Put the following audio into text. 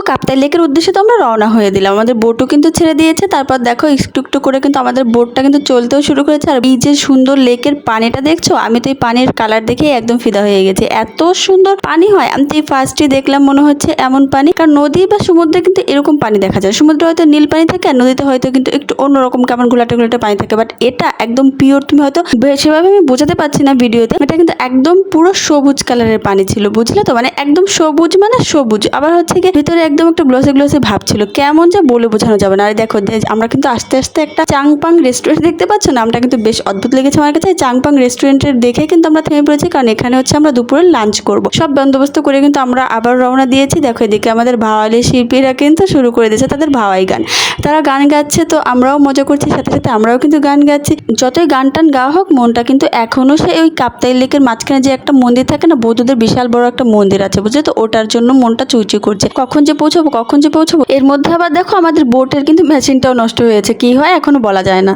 কাপ্তাই লেকের উদ্দেশ্যে তো আমরা রওনা হয়ে দিলাম। আমাদের বোটও কিন্তু ছেড়ে দিয়েছে। তারপর দেখো একটু একটু করে কিন্তু আমাদের বোটটা কিন্তু চলতেও শুরু করেছে। আর এই যে সুন্দর লেকের পানিটা দেখছো, আমি তো এই পানির কালার দেখেই একদম ফিদা হয়ে গেছি। এত সুন্দর পানি হয়, আমি তো এই ফার্স্টে দেখলাম মনে হচ্ছে এমন পানি। কারণ নদী বা সমুদ্রে কিন্তু এরকম পানি দেখা যায়। সমুদ্রে হয়তো নীল পানি থাকে আর নদীতে হয়তো কিন্তু একটু অন্যরকম কেমন ঘোলাটে ঘোলাটে পানি থাকে, বাট এটা একদম পিওর। তুমি হয়তো সেভাবে আমি বোঝাতে পারছি না ভিডিওতে, এটা কিন্তু একদম পুরো সবুজ কালারের পানি ছিল, বুঝলে তো? মানে একদম সবুজ, মানে সবুজ, আবার হচ্ছে কি ভিতরে একদম একটা গ্লসি গ্লসি ভাব ছিল, কেমন যে বলে বোঝানো যাবে না। আর দেখো আমরা কিন্তু আস্তে আস্তে একটা চাংপাং রেস্টুরেন্ট দেখতে পাচ্ছ, নামটা কিন্তু বেশ অদ্ভুত লেগেছে আমার কাছে। চাংপাং রেস্টুরেন্টের দেখে কিন্তু আমরা থেমে পড়েছি, কারণ এখানে হচ্ছে আমরা দুপুরে লাঞ্চ করব। সব বন্দোবস্ত করে কিন্তু আমরা আবার রওনা দিয়েছি। দেখো এদিকে আমাদের ভাওয়ালি শিল্পীরা কিন্তু শুরু করে দিয়েছে তাদের ভাওয়াই গান। তারা গান গাচ্ছে, তো আমরাও মজা করছি, সাথে সাথে আমরাও কিন্তু গান গাচ্ছি। যতই গান টান গাওয়া হোক, মনটা কিন্তু এখনো সে ওই কাপ্তাই লেকের মাঝখানে যে একটা মন্দির থাকে না, বৌদ্ধদের বিশাল বড় একটা মন্দির আছে, বুঝলে তো? ওটার জন্য মনটা চুইচুই করছে, কখন যে পৌঁছবো কখন যে পৌঁছবো। এর মধ্যে আবার দেখো আমাদের বোটের কিন্তু মেশিনটাও নষ্ট হয়েছে, কি হয় এখনো বলা যায় না।